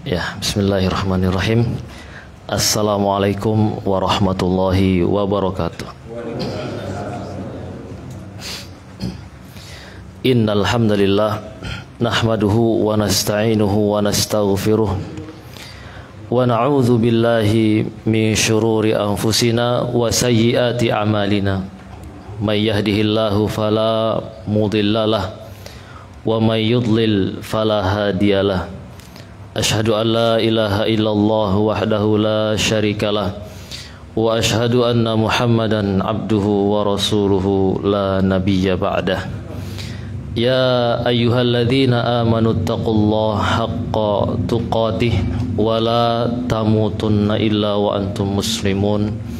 Ya, bismillahirrahmanirrahim. Assalamualaikum warahmatullahi wabarakatuh. Innal hamdalillah nahmaduhu wa nasta'inuhu wa nastaghfiruh wa na'udzu billahi min syururi anfusina wa sayyiati a'malina. May yahdihillahu fala mudhillalah wa may yudlil fala hadiyalah. Ashhadu an la ilaha illallah wahdahu la syarikalah wa ashhadu anna Muhammadan abduhu wa rasuluhu la nabiyya ba'dah. Ya ayyuhalladzina amanu taqullaha haqqa tuqatih wa la tamutunna illa wa antum muslimun.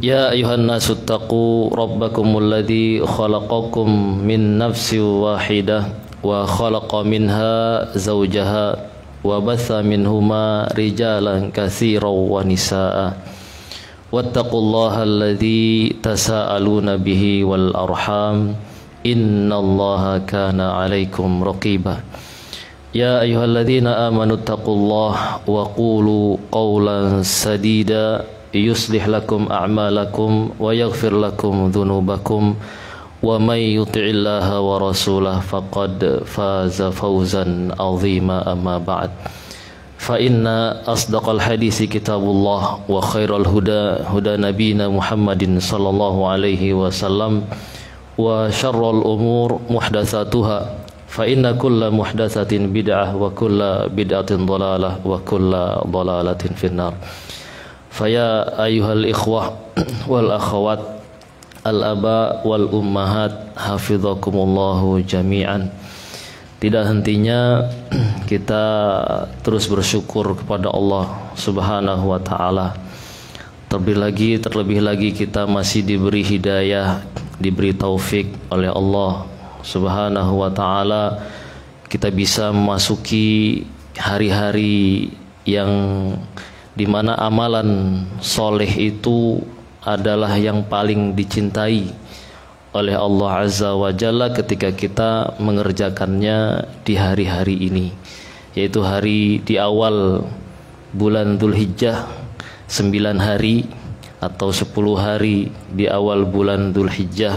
Ya ayyuhan nasu taqu rabbakumul ladzi khalaqakum min nafsin wahidah wa khalaqa minha zawjaha wa batha minhuma rijalan katsiran wa nisaa wattaqullaha alladzi tasaaluna bihi wal arham innallaha kana 'alaikum raqiba. Ya ayyuhalladzina amanu taqullaha wa qulu qawlan sadida yuslih lakum a'malakum wa yaghfir lakum dhunubakum wa may yuti'illaha wa rasulahu faqad faza fawzan 'azima amma ba'd. Fa inna asdaqal hadisi kitabullah wa khairal huda huda nabiyina Muhammadin sallallahu alaihi wasallam wa syarrul umur muhdatsatuha fa inna kulla muhdatsatin bid'ah wa kulla bid'atin dhalalah wa kulla dhalalatin finnar. Fa ya ayyuhal ikhwah wal akhawat al-aba wal ummahat hafizakumullahu jami'an. Tidak hentinya kita terus bersyukur kepada Allah Subhanahu wa taala. Terlebih lagi kita masih diberi hidayah, diberi taufik oleh Allah Subhanahu wa taala. Kita bisa memasuki hari-hari yang dimana amalan soleh itu adalah yang paling dicintai oleh Allah Azza wa Jalla ketika kita mengerjakannya di hari-hari ini, yaitu hari di awal bulan Dzulhijjah, 9 hari atau 10 hari di awal bulan Dzulhijjah,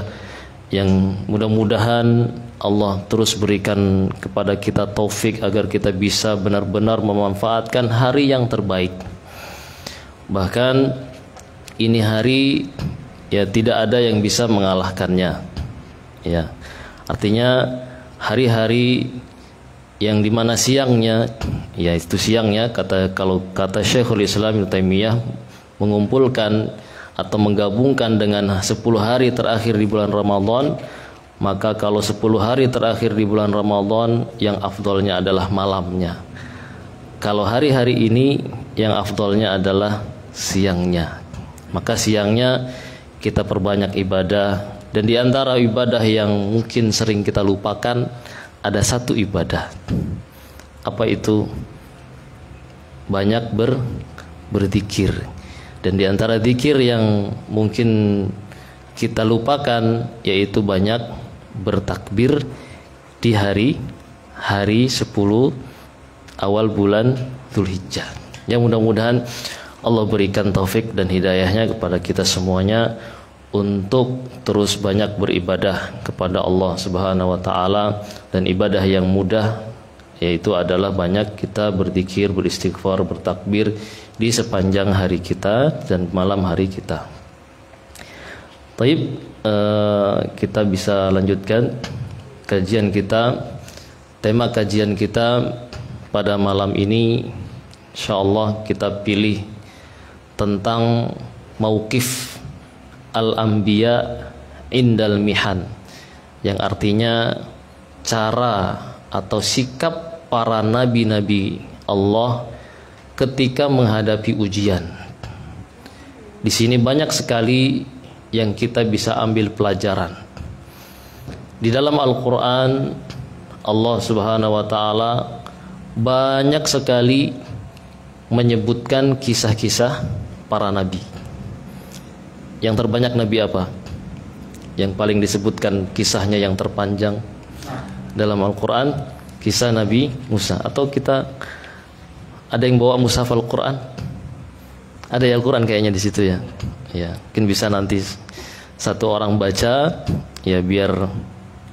yang mudah-mudahan Allah terus berikan kepada kita taufik agar kita bisa benar-benar memanfaatkan hari yang terbaik. Bahkan ini hari ya tidak ada yang bisa mengalahkannya. Ya, artinya hari-hari yang dimana siangnya, ya itu siangnya kalau kata Syekhul Islam Ibnu Taimiyah mengumpulkan atau menggabungkan dengan 10 hari terakhir di bulan Ramadan, maka kalau 10 hari terakhir di bulan Ramadan yang afdolnya adalah malamnya. Kalau hari-hari ini yang afdolnya adalah siangnya. Maka siangnya kita perbanyak ibadah, dan di antara ibadah yang mungkin sering kita lupakan ada satu ibadah. Apa itu? Banyak berzikir. Dan di antara zikir yang mungkin kita lupakan yaitu banyak bertakbir di hari 10 awal bulan Dzulhijjah. Yang mudah-mudahan Allah berikan taufik dan hidayahnya kepada kita semuanya untuk terus banyak beribadah kepada Allah Subhanahu wa taala, dan ibadah yang mudah yaitu adalah banyak kita berzikir, beristighfar, bertakbir di sepanjang hari kita dan malam hari kita. Baik, kita bisa lanjutkan kajian kita. Tema kajian kita pada malam ini insyaallah kita pilih tentang mauqif al-anbiya indal mihan, yang artinya cara atau sikap para nabi-nabi Allah ketika menghadapi ujian. Di sini banyak sekali yang kita bisa ambil pelajaran. Di dalam Al-Quran Allah Subhanahu wa taala banyak sekali menyebutkan kisah-kisah para nabi. Yang terbanyak nabi apa? yang paling disebutkan kisahnya yang terpanjang dalam Al-Quran, kisah Nabi Musa. Atau kita ada yang bawa mushaf Al-Quran? Ada ya Al-Quran kayaknya di situ ya. Ya, mungkin bisa nanti satu orang baca ya, biar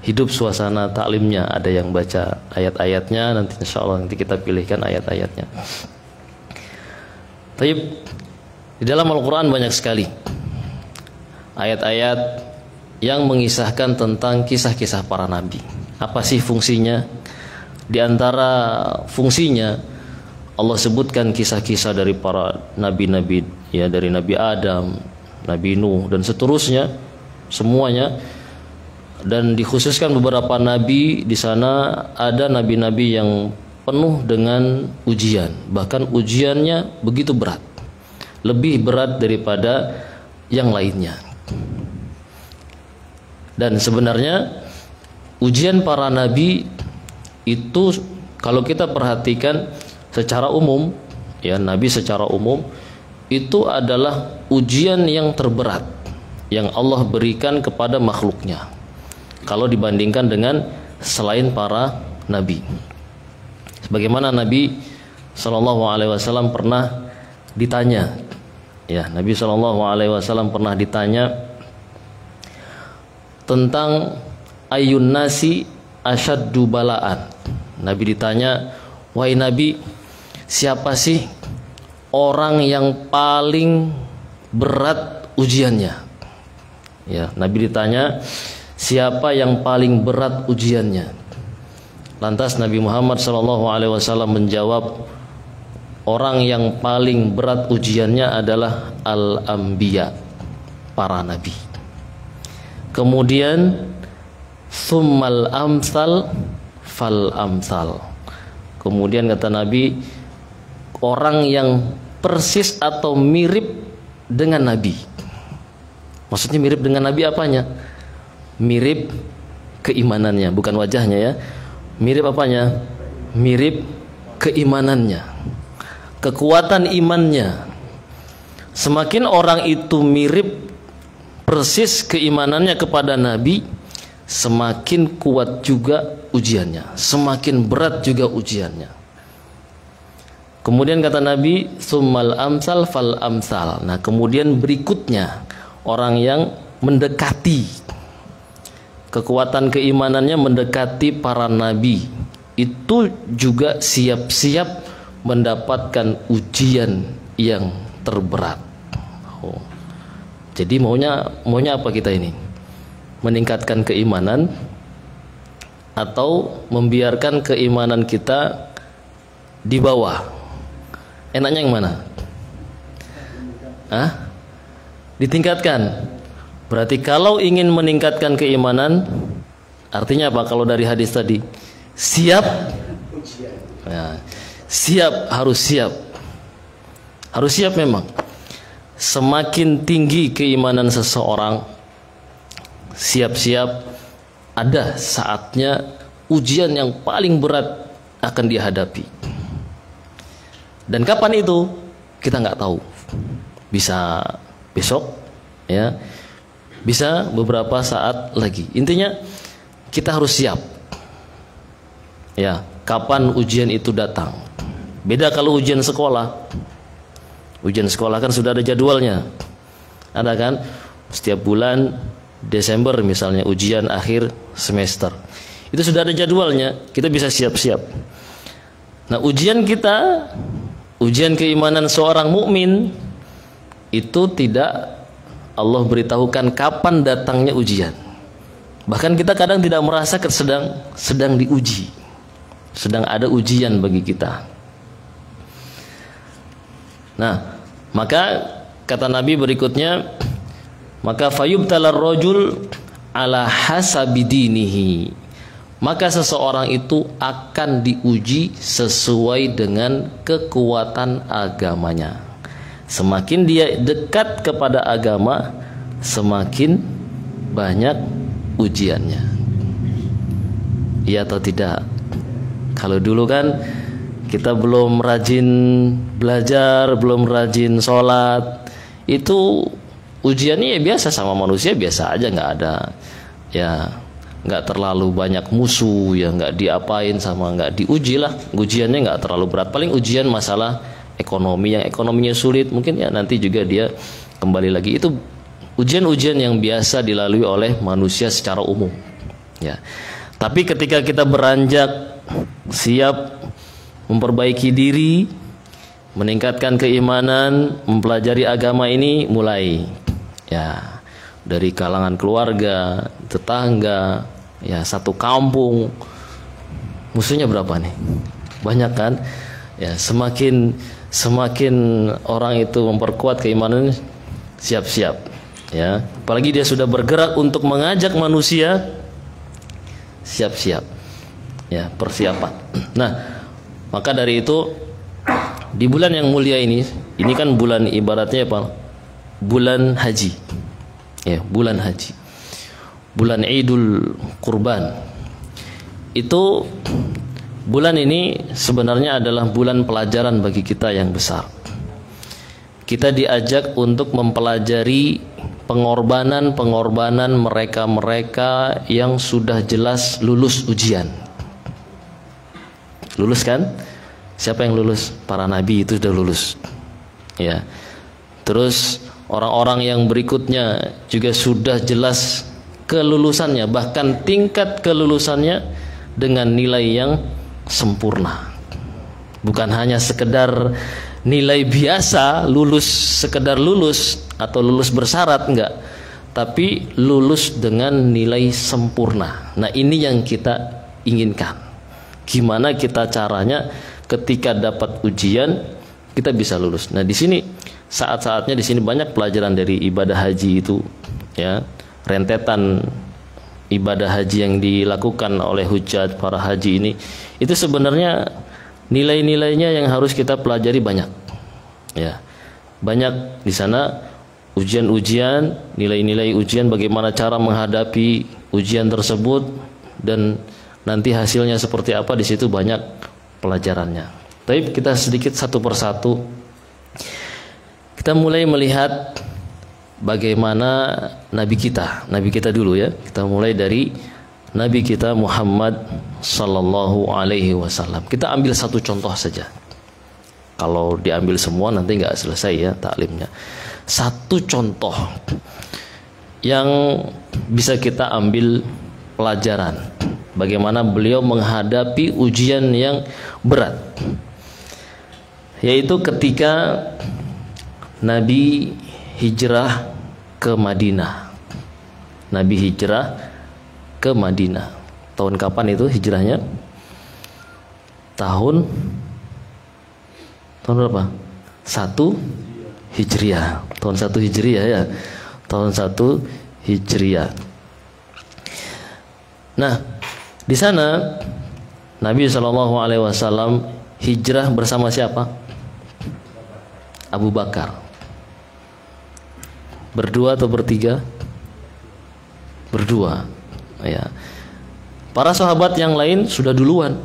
hidup suasana taklimnya. Ada yang baca ayat-ayatnya, nanti insya Allah nanti kita pilihkan ayat-ayatnya. Tapi di dalam Al-Quran banyak sekali ayat-ayat yang mengisahkan tentang kisah-kisah para nabi. Apa sih fungsinya? Di antara fungsinya Allah sebutkan kisah-kisah dari para nabi-nabi, ya, dari Nabi Adam, Nabi Nuh dan seterusnya semuanya. Dan dikhususkan beberapa nabi di sana, ada nabi-nabi yang penuh dengan ujian, bahkan ujiannya begitu berat, lebih berat daripada yang lainnya. Dan sebenarnya ujian para nabi itu kalau kita perhatikan secara umum, ya, nabi secara umum itu adalah ujian yang terberat yang Allah berikan kepada makhluknya kalau dibandingkan dengan selain para nabi. Sebagaimana Nabi SAW pernah ditanya, ya, Nabi SAW pernah ditanya tentang ayun nasi asyaddu bala'an. Nabi ditanya, wahai Nabi, siapa sih orang yang paling berat ujiannya? Ya, Nabi ditanya, siapa yang paling berat ujiannya? Lantas Nabi Muhammad SAW menjawab, orang yang paling berat ujiannya adalah al-anbiya, para nabi. Kemudian summal amsal fal amsal. Kemudian kata Nabi, orang yang persis atau mirip dengan Nabi. Maksudnya mirip dengan Nabi apanya? Mirip keimanannya, bukan wajahnya ya. Mirip apanya? Mirip keimanannya, kekuatan imannya. Semakin orang itu mirip persis keimanannya kepada Nabi, semakin kuat juga ujiannya, semakin berat juga ujiannya. Kemudian kata Nabi, summal amsal fal amsal. Nah, kemudian berikutnya orang yang mendekati kekuatan keimanannya, mendekati para nabi, itu juga siap-siap mendapatkan ujian yang terberat. Oh. Jadi maunya apa kita ini? Meningkatkan keimanan atau membiarkan keimanan kita di bawah? Enaknya yang mana? Ditingkatkan. Berarti kalau ingin meningkatkan keimanan, artinya apa? Kalau dari hadis tadi, siap, ya, siap, harus siap, harus siap memang. Semakin tinggi keimanan seseorang, siap-siap ada saatnya ujian yang paling berat akan dihadapi. Dan kapan itu kita nggak tahu. Bisa besok, ya. Bisa beberapa saat lagi. Intinya kita harus siap. Ya, kapan ujian itu datang. Beda kalau ujian sekolah. Ujian sekolah kan sudah ada jadwalnya. Ada kan? Setiap bulan Desember misalnya ujian akhir semester. Itu sudah ada jadwalnya. Kita bisa siap-siap. Nah, ujian kita, ujian keimanan seorang mukmin itu tidak Allah beritahukan kapan datangnya ujian. Bahkan kita kadang tidak merasa sedang diuji, sedang ada ujian bagi kita. Nah, maka kata Nabi berikutnya, maka fayubtalar rajul ala hasabi dinihi. Maka seseorang itu akan diuji sesuai dengan kekuatan agamanya. Semakin dia dekat kepada agama, semakin banyak ujiannya. Iya atau tidak? Kalau dulu kan kita belum rajin belajar, belum rajin sholat, itu ujiannya ya biasa sama manusia, biasa aja, nggak ada ya, nggak terlalu banyak musuh ya, nggak diapain sama, nggak diuji lah, ujiannya nggak terlalu berat. Paling ujian masalah ekonomi, yang ekonominya sulit mungkin ya nanti juga dia kembali lagi. Itu ujian-ujian yang biasa dilalui oleh manusia secara umum ya. Tapi ketika kita beranjak siap memperbaiki diri, meningkatkan keimanan, mempelajari agama ini, mulai ya dari kalangan keluarga, tetangga, ya satu kampung. Musuhnya berapa nih? Banyak kan? Ya, semakin orang itu memperkuat keimanan, siap-siap ya. Apalagi dia sudah bergerak untuk mengajak manusia, siap-siap ya, persiapan. Nah, maka dari itu di bulan yang mulia ini kan bulan ibaratnya apa? Bulan haji. Ya, bulan haji. Bulan Idul Kurban. Itu bulan ini sebenarnya adalah bulan pelajaran bagi kita yang besar. Kita diajak untuk mempelajari pengorbanan mereka-mereka yang sudah jelas lulus ujian. Lulus kan? Siapa yang lulus? Para nabi itu sudah lulus. Ya. Terus orang-orang yang berikutnya juga sudah jelas kelulusannya, bahkan tingkat kelulusannya dengan nilai yang sempurna. Bukan hanya sekedar nilai biasa, lulus sekedar lulus atau lulus bersyarat, enggak. Tapi lulus dengan nilai sempurna. Nah, ini yang kita inginkan. Gimana kita caranya ketika dapat ujian kita bisa lulus. Nah, di sini saat-saatnya di sini banyak pelajaran dari ibadah haji itu ya, rentetan ibadah haji yang dilakukan oleh hujjat para haji ini, itu sebenarnya nilai-nilainya yang harus kita pelajari banyak ya. Banyak di sana ujian-ujian, nilai-nilai ujian, bagaimana cara menghadapi ujian tersebut, dan nanti hasilnya seperti apa, di situ banyak pelajarannya. Tapi kita sedikit satu persatu kita mulai melihat bagaimana nabi kita dulu ya. Kita mulai dari nabi kita Muhammad sallallahu alaihi wasallam. Kita ambil satu contoh saja. Kalau diambil semua nanti nggak selesai ya taklimnya. Satu contoh yang bisa kita ambil pelajaran bagaimana beliau menghadapi ujian yang berat, yaitu ketika Nabi hijrah ke Madinah. Nabi hijrah ke Madinah. Tahun kapan itu hijrahnya? Tahun berapa? 1 Hijriah. Tahun 1 Hijriah ya. Tahun 1 Hijriah. Nah, di sana Nabi SAW hijrah bersama siapa? Abu Bakar. Berdua atau bertiga? Berdua ya. Para sahabat yang lain sudah duluan.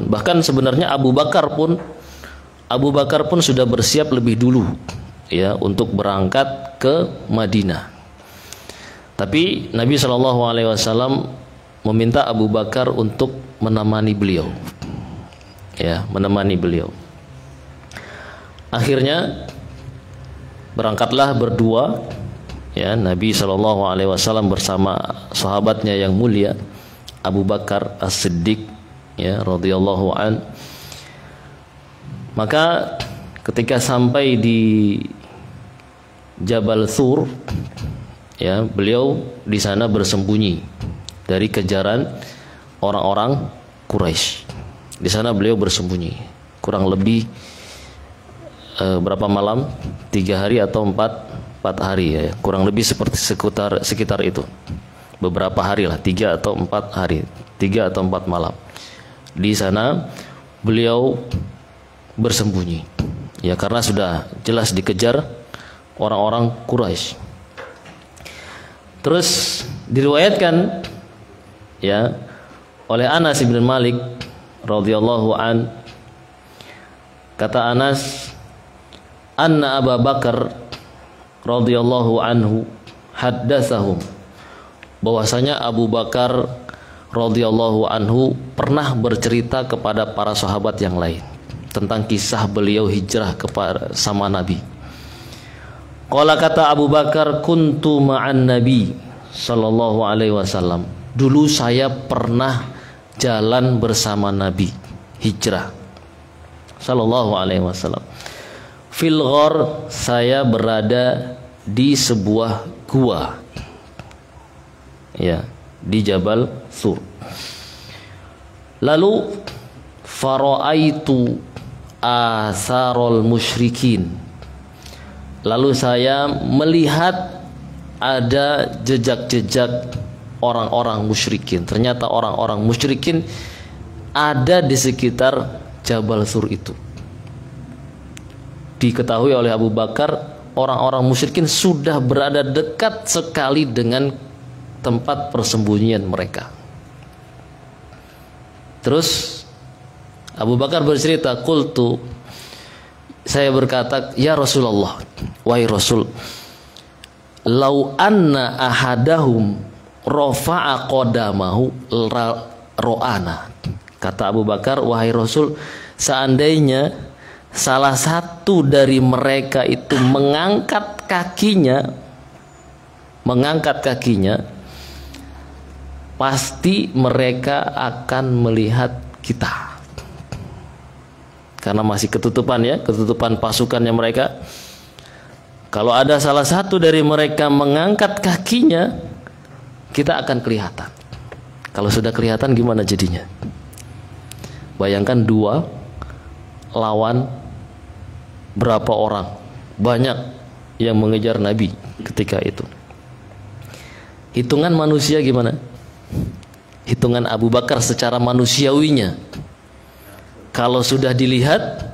Bahkan sebenarnya Abu Bakar pun sudah bersiap lebih dulu ya untuk berangkat ke Madinah. Tapi Nabi SAW meminta Abu Bakar untuk menemani beliau. Ya, menemani beliau. Akhirnya berangkatlah berdua ya, Nabi SAW bersama sahabatnya yang mulia Abu Bakar As-Siddiq ya radhiyallahu an. Maka ketika sampai di Jabal Thur ya, beliau di sana bersembunyi dari kejaran orang-orang Quraisy. Di sana beliau bersembunyi kurang lebih berapa malam? 3 hari atau 4 hari ya, kurang lebih seperti sekitar itu. Beberapa hari lah, 3 atau 4 hari, 3 atau 4 malam. Di sana beliau bersembunyi ya, karena sudah jelas dikejar orang-orang Quraisy. Terus diriwayatkan ya oleh Anas bin Malik radhiyallahu an, kata Anas, anna Abu Bakar radhiyallahu anhu haddatsahum, bahwasanya Abu Bakar radhiyallahu anhu pernah bercerita kepada para sahabat yang lain tentang kisah beliau hijrah kepada sama Nabi. Qala, kata Abu Bakar, kuntu ma'an Nabi sallallahu alaihi wasallam, dulu saya pernah jalan bersama Nabi hijrah sallallahu alaihi wasallam. Fil ghar, saya berada di sebuah gua, ya, di Jabal Sur. Lalu faraitu asarul musyrikin, lalu saya melihat ada jejak-jejak orang-orang musyrikin. Ternyata orang-orang musyrikin ada di sekitar Jabal Sur itu. Diketahui oleh Abu Bakar, orang-orang musyrikin sudah berada dekat sekali dengan tempat persembunyian mereka. Terus Abu Bakar bercerita, qultu, saya berkata, ya Rasulullah, wahai Rasul, lau anna ahadahum rafa'a qadamahu ro'ana. Kata Abu Bakar, wahai Rasul, seandainya salah satu dari mereka itu mengangkat kakinya, pasti mereka akan melihat kita. Karena masih ketutupan, ya, ketutupan pasukannya mereka. Kalau ada salah satu dari mereka mengangkat kakinya, kita akan kelihatan. Kalau sudah kelihatan gimana jadinya? Bayangkan dua lawan berapa orang, banyak yang mengejar Nabi ketika itu. Hitungan manusia gimana? Hitungan Abu Bakar secara manusiawinya, kalau sudah dilihat,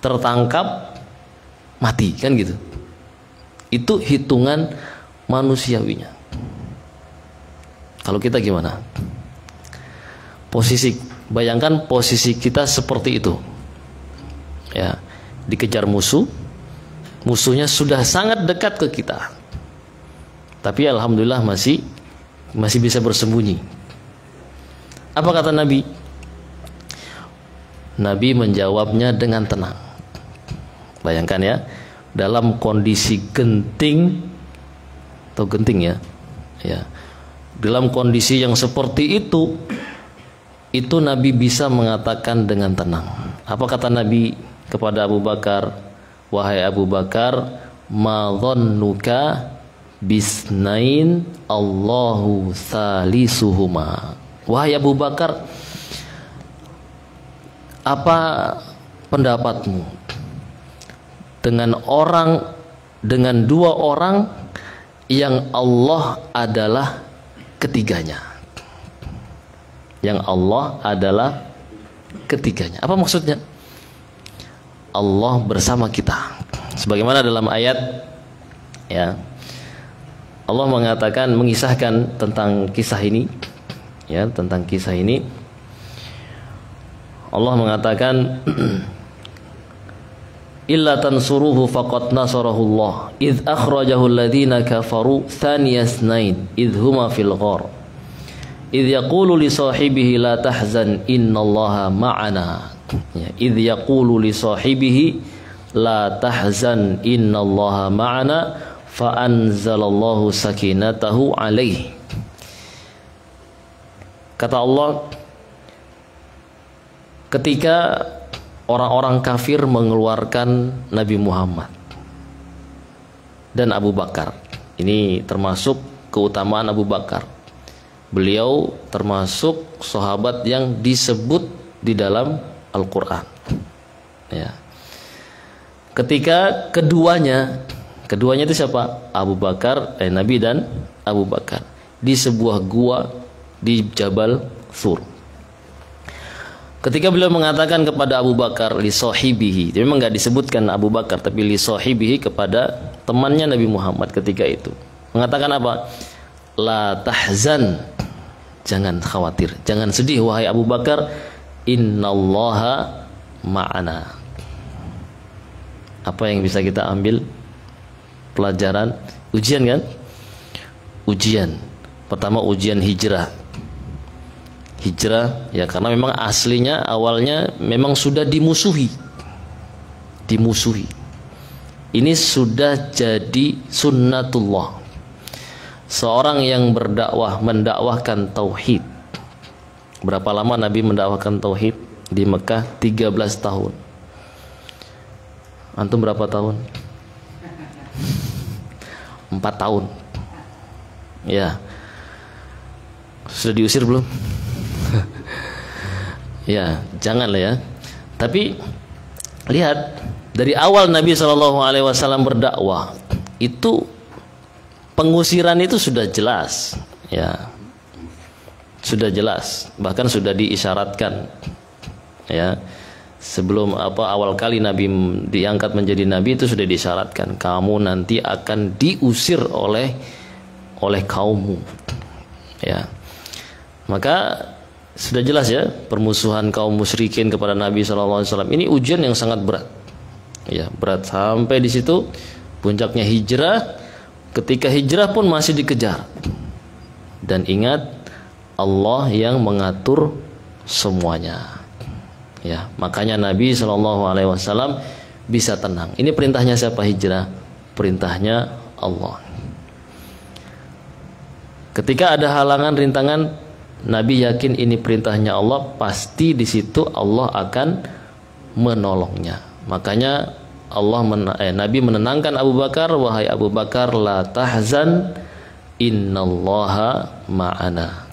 tertangkap, mati, kan gitu. Itu hitungan manusiawinya. Kalau kita gimana? Bayangkan posisi kita seperti itu, ya, dikejar musuh, musuhnya sudah sangat dekat ke kita, tapi alhamdulillah masih bisa bersembunyi. Apa kata Nabi? Nabi menjawabnya dengan tenang. Bayangkan, ya, dalam kondisi genting atau genting, ya, dalam kondisi yang seperti itu Nabi bisa mengatakan dengan tenang. Apa kata Nabi kepada Abu Bakar? Wahai Abu Bakar, ma dhannuka bisnain Allahu salisuhuma. Wahai Abu Bakar, apa pendapatmu dengan dua orang yang Allah adalah ketiganya? Yang Allah adalah ketiganya. Apa maksudnya? Allah bersama kita. Sebagaimana dalam ayat, ya, Allah mengatakan, mengisahkan tentang kisah ini, ya, tentang kisah ini. Allah mengatakan, illa tansuruhu faqad nasarahullah idh akhrajahu alladhina kafaru thaniyasnain idh huma fil ghar idh yaqulu li sahibihi la tahzan innallaha ma'ana. Ya, idh yaqulu li sahibihi la tahzan innallaha ma'ana fa anzalallahu sakinatahu alaihi. Kata Allah, ketika orang-orang kafir mengeluarkan Nabi Muhammad dan Abu Bakar, ini termasuk keutamaan Abu Bakar. Beliau termasuk sahabat yang disebut di dalam Al-Quran, ya. Ketika keduanya itu siapa? Abu Bakar, Nabi dan Abu Bakar di sebuah gua di Jabal Sur. Ketika beliau mengatakan kepada Abu Bakar li sahibihi, memang nggak disebutkan Abu Bakar, tapi li sahibihi, kepada temannya Nabi Muhammad ketika itu, mengatakan apa? La tahzan, jangan khawatir, jangan sedih wahai Abu Bakar, innallaha ma'ana. Apa yang bisa kita ambil pelajaran? Ujian kan? Ujian. Pertama ujian hijrah. Hijrah ya karena memang aslinya awalnya memang sudah dimusuhi. Ini sudah jadi sunnatullah. Seorang yang berdakwah mendakwahkan tauhid. Berapa lama Nabi mendakwahkan tauhid di Mekah? 13 tahun. Antum berapa tahun? 4 tahun. Ya. Sudah diusir belum? Ya, janganlah ya. Tapi lihat dari awal Nabi SAW berdakwah itu pengusiran itu sudah jelas, ya, sudah jelas, bahkan sudah diisyaratkan, ya. Sebelum awal kali Nabi diangkat menjadi Nabi itu sudah disyaratkan, kamu nanti akan diusir oleh kaummu, ya. Maka sudah jelas ya permusuhan kaum musyrikin kepada Nabi SAW. Ini ujian yang sangat berat, ya, berat sampai di situ puncaknya hijrah. Ketika hijrah pun masih dikejar. Dan ingat Allah yang mengatur semuanya. Ya, makanya Nabi SAW bisa tenang. Ini perintahnya siapa hijrah? Perintahnya Allah. Ketika ada halangan, rintangan, Nabi yakin ini perintahnya Allah, pasti di situ Allah akan menolongnya. Makanya Nabi menenangkan Abu Bakar, wahai Abu Bakar, la tahzan, innallaha ma'ana.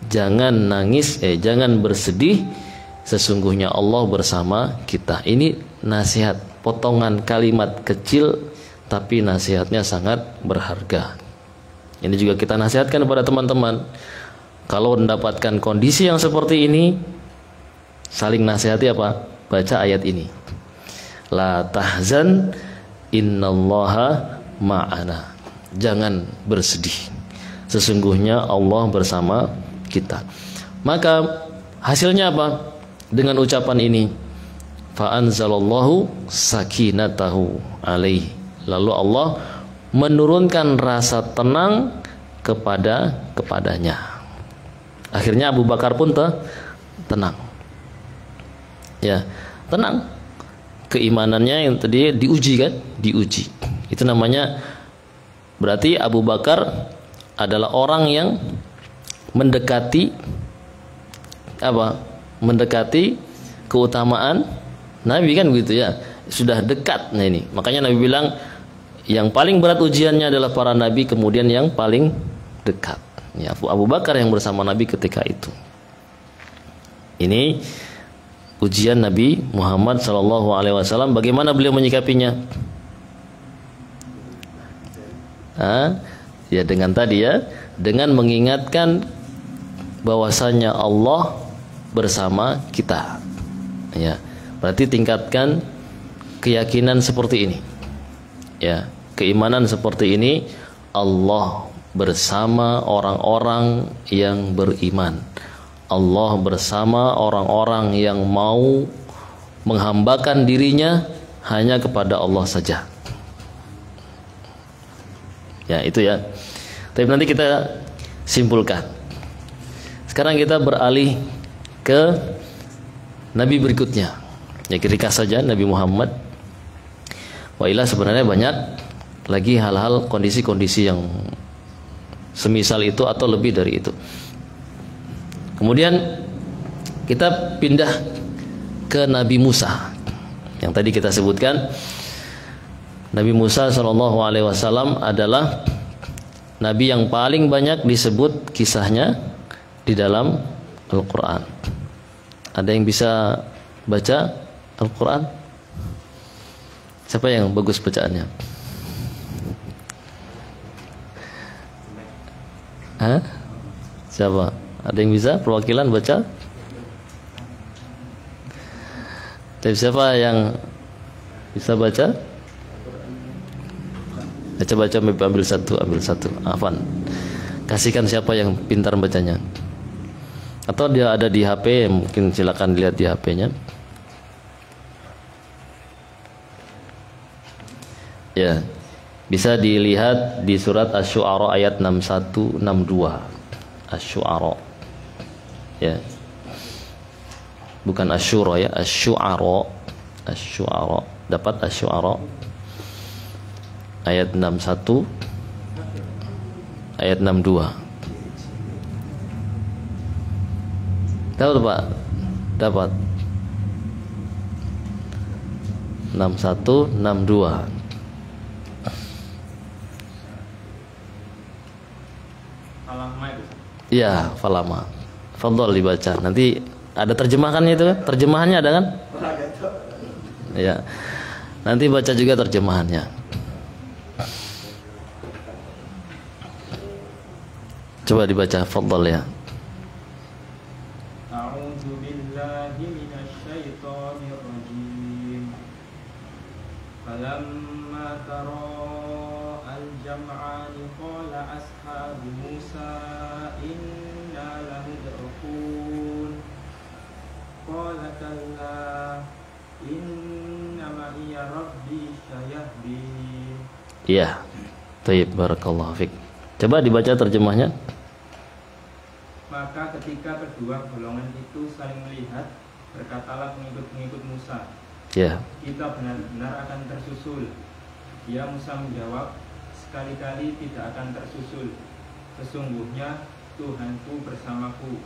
Jangan nangis, jangan bersedih, sesungguhnya Allah bersama kita. Ini nasihat, potongan kalimat kecil tapi nasihatnya sangat berharga. Ini juga kita nasihatkan kepada teman-teman. Kalau mendapatkan kondisi yang seperti ini, saling nasihati apa? Baca ayat ini. La tahzan, innallaha ma'ana. Jangan bersedih, sesungguhnya Allah bersama kita. Maka hasilnya apa? Dengan ucapan ini, fa anzalallahu sakinatahu alaihi. Lalu Allah menurunkan rasa tenang kepadanya. Akhirnya Abu Bakar pun tenang. Ya, tenang. Keimanannya yang tadi diuji kan? Diuji. Itu namanya berarti Abu Bakar adalah orang yang mendekati apa? Mendekati keutamaan Nabi kan begitu ya. Sudah dekat. Nah ini. Makanya Nabi bilang yang paling berat ujiannya adalah para nabi, kemudian yang paling dekat. Ya, Abu Bakar yang bersama Nabi ketika itu. Ini ujian Nabi Muhammad SAW. Bagaimana beliau menyikapinya? Ya dengan tadi ya, dengan mengingatkan bahwasanya Allah bersama kita. Ya, berarti tingkatkan keyakinan seperti ini. Ya, keimanan seperti ini, Allah bersama orang-orang yang beriman. Allah bersama orang-orang yang mau menghambakan dirinya hanya kepada Allah saja. Ya, itu ya. Tapi nanti kita simpulkan. Sekarang kita beralih ke Nabi berikutnya. Ya, ringkas saja Nabi Muhammad. Wailah sebenarnya banyak lagi hal-hal kondisi-kondisi yang semisal itu atau lebih dari itu. Kemudian kita pindah ke Nabi Musa. Yang tadi kita sebutkan, Nabi Musa SAW adalah Nabi yang paling banyak disebut kisahnya di dalam Al-Quran. Ada yang bisa baca Al-Quran? Siapa yang bagus bacaannya? Hah? Siapa? Ada yang bisa perwakilan baca? Tapi siapa yang bisa baca? Baca-baca, ambil satu. Afan. Kasihkan siapa yang pintar bacanya. Atau dia ada di HP, mungkin silakan lihat di HP-nya. Ya. Bisa dilihat di surat Asy-Syu'ara ayat 61 62. Asy-Syu'ara. Ya. Bukan Asy-Syura ya, Asy-Syu'ara. Asy-Syu'ara. Dapat Asy-Syu'ara ayat 61 ayat 62. Tahu Pak? Dapat 61 62. Ya, falama. Fadhol dibaca. Nanti ada terjemahannya itu kan? Terjemahannya ada kan? Ya. Nanti baca juga terjemahannya. Coba dibaca, fadhol ya. A'udzu billahi minasyaitonir rajim. Falamma tara al-jam'ani qala ashabu Musa inna lamudrakun. Qala kalla inna ma'iya rabbi sayahdin. Iya. Baik, barakallahu fik. Coba dibaca terjemahnya. Maka ketika kedua golongan itu saling melihat, berkatalah pengikut-pengikut Musa, Ya. kita benar-benar akan tersusul. Ya, Musa menjawab, sekali-kali tidak akan tersusul. Sesungguhnya Tuhanku bersamaku,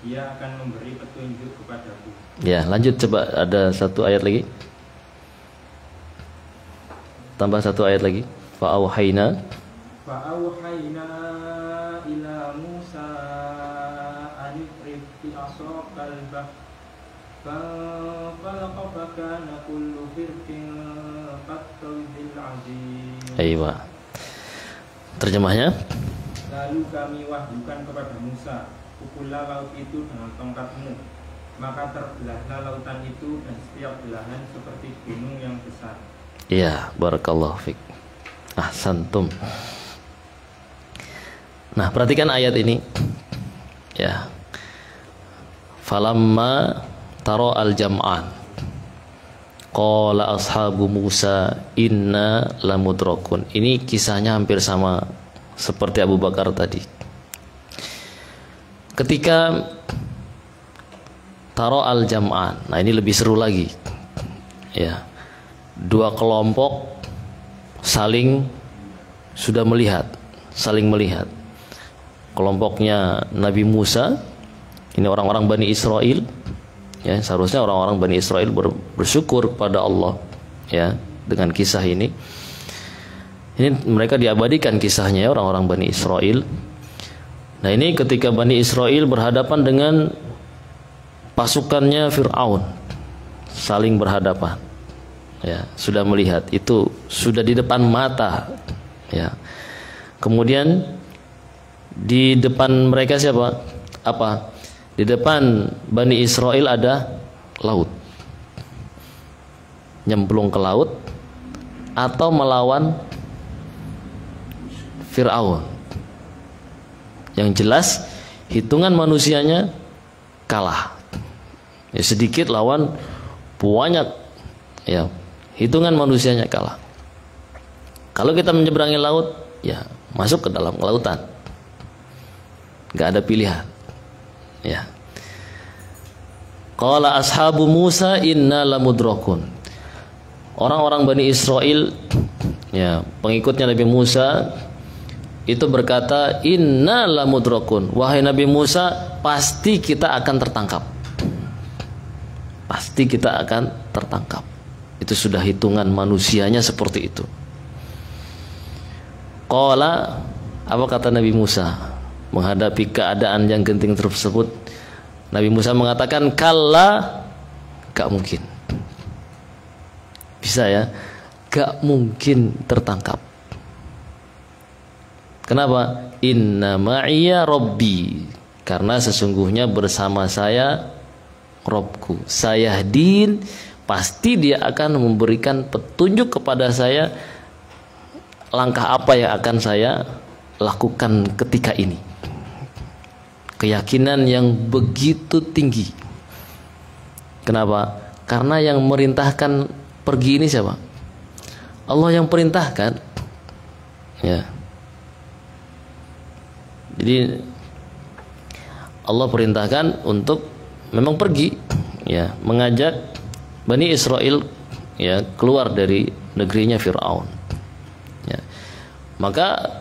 Dia akan memberi petunjuk kepadaku. Ya, lanjut coba, ada satu ayat lagi. Tambah satu ayat lagi. Fa'auhayna ila Musa anifrif bi asaqal bah falaqa fakana kullu firqin qattawdil azim. Aywa. Terjemahnya? Lalu kami wahyukan kepada Musa, pukullah laut itu dengan tongkatmu, maka terbelahlah lautan itu dan setiap belahan seperti gunung yang besar. Iya, barakallahu fik. Ahsantum. Nah, perhatikan ayat ini. Ya. Falamma taro al-jam'an. Qala ashabu Musa inna lamudrakun. Ini kisahnya hampir sama seperti Abu Bakar tadi. Ketika taro al-jam'an. Nah, ini lebih seru lagi. Ya. Dua kelompok saling melihat. Kelompoknya Nabi Musa, ini orang-orang Bani Israel, ya, seharusnya orang-orang Bani Israel bersyukur kepada Allah, ya, dengan kisah ini. Ini mereka diabadikan kisahnya, ya, orang-orang Bani Israel. Nah, ini ketika Bani Israel berhadapan dengan pasukannya Fir'aun, saling berhadapan. Ya, sudah melihat, itu sudah di depan mata, ya. Kemudian di depan mereka siapa? Apa? Di depan Bani Israel ada laut. Nyemplung ke laut atau melawan Fir'aun. Yang jelas hitungan manusianya kalah. Ya, sedikit lawan banyak. Ya, hitungan manusianya kalah. Kalau kita menyeberangi laut, ya masuk ke dalam lautan. Gak ada pilihan. Ya. Qala ashabu Musa inna lamudrakun. Orang-orang Bani Israel, ya, pengikutnya Nabi Musa itu berkata, inna lamudrakun. Wahai Nabi Musa, pasti kita akan tertangkap. Pasti kita akan tertangkap. Itu sudah hitungan manusianya seperti itu. Qala, apa kata Nabi Musa menghadapi keadaan yang genting tersebut? Nabi Musa mengatakan, kalla, gak mungkin. Bisa ya, gak mungkin tertangkap. Kenapa? Inna ma'iya Rabbi, karena sesungguhnya bersama saya Robku. Sayahdin, pasti dia akan memberikan petunjuk kepada saya langkah apa yang akan saya lakukan ketika ini. Keyakinan yang begitu tinggi. Kenapa? Karena yang merintahkan pergi ini siapa? Allah yang perintahkan. Ya. Jadi Allah perintahkan untuk memang pergi, ya, mengajak Bani Israel, ya, keluar dari negerinya Fir'aun. Ya. Maka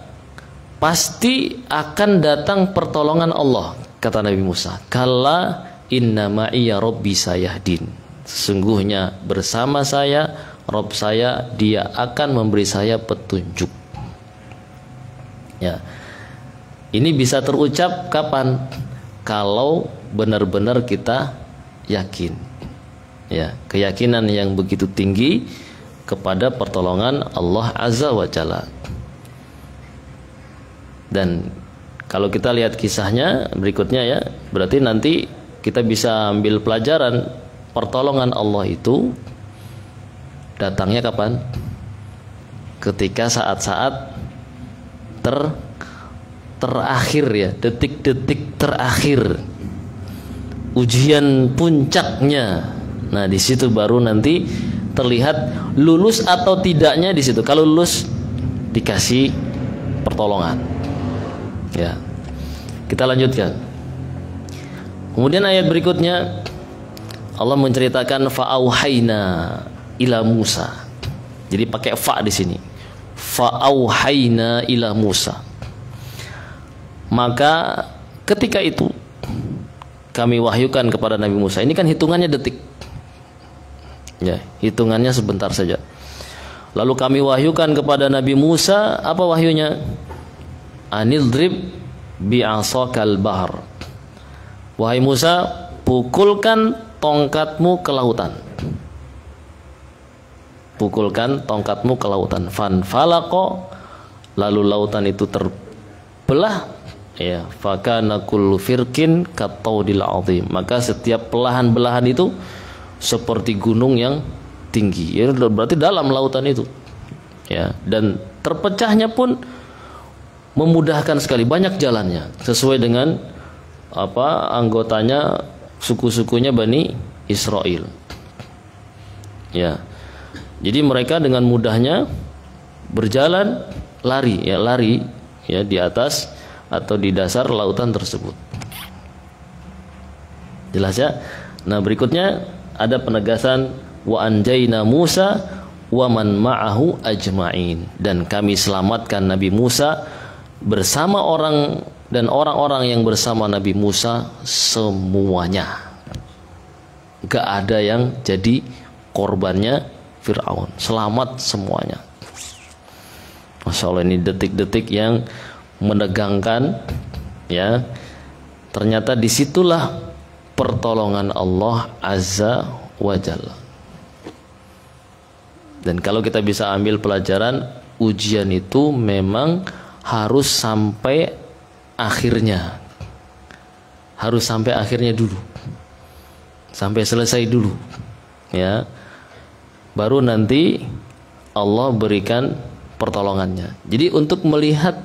pasti akan datang pertolongan Allah, kata Nabi Musa. Kalla inna ma'iya rabbi sayahdin. Sesungguhnya bersama saya, Rabb saya, dia akan memberi saya petunjuk. Ya. Ini bisa terucap kapan? Kalau benar-benar kita yakin. Ya, keyakinan yang begitu tinggi kepada pertolongan Allah Azza wa Jalla. Dan kalau kita lihat kisahnya berikutnya, ya, berarti nanti kita bisa ambil pelajaran pertolongan Allah itu datangnya kapan? Ketika saat-saat terakhir, ya, detik-detik terakhir, ujian puncaknya. Nah, di situ baru nanti terlihat lulus atau tidaknya di situ. Kalau lulus dikasih pertolongan. Ya. Kita lanjutkan. Kemudian ayat berikutnya Allah menceritakan fa'auhayna ila Musa. Jadi pakai fa di sini. Fa'auhayna ila Musa. Maka ketika itu kami wahyukan kepada Nabi Musa. Ini kan hitungannya detik. Ya, hitungannya sebentar saja. Lalu kami wahyukan kepada Nabi Musa, apa wahyunya? Anidrib bi'asakal bahar. Wahai Musa, pukulkan tongkatmu ke lautan. Pukulkan tongkatmu ke lautan. Fanfalaqo, lalu lautan itu terbelah. Ya, fakana kullu firqin kataudil azim. Maka setiap belahan-belahan itu seperti gunung yang tinggi. Ya, berarti dalam lautan itu. Ya, dan terpecahnya pun memudahkan sekali, banyak jalannya sesuai dengan apa anggotanya, suku-sukunya Bani Israel. Ya. Jadi mereka dengan mudahnya berjalan, lari ya di atas atau di dasar lautan tersebut. Jelas ya? Nah, berikutnya ada penegasan wa anjayna Musa wa man ma'ahu ajma'in, dan kami selamatkan Nabi Musa bersama orang dan orang-orang yang bersama Nabi Musa semuanya. Gak ada yang jadi korbannya Fir'aun, selamat semuanya. Masya Allah, ini detik-detik yang menegangkan, ya. Ternyata disitulah pertolongan Allah Azza wa Jalla. Dan kalau kita bisa ambil pelajaran, ujian itu memang harus sampai akhirnya, harus sampai akhirnya dulu, sampai selesai dulu, ya, baru nanti Allah berikan pertolongannya. Jadi untuk melihat,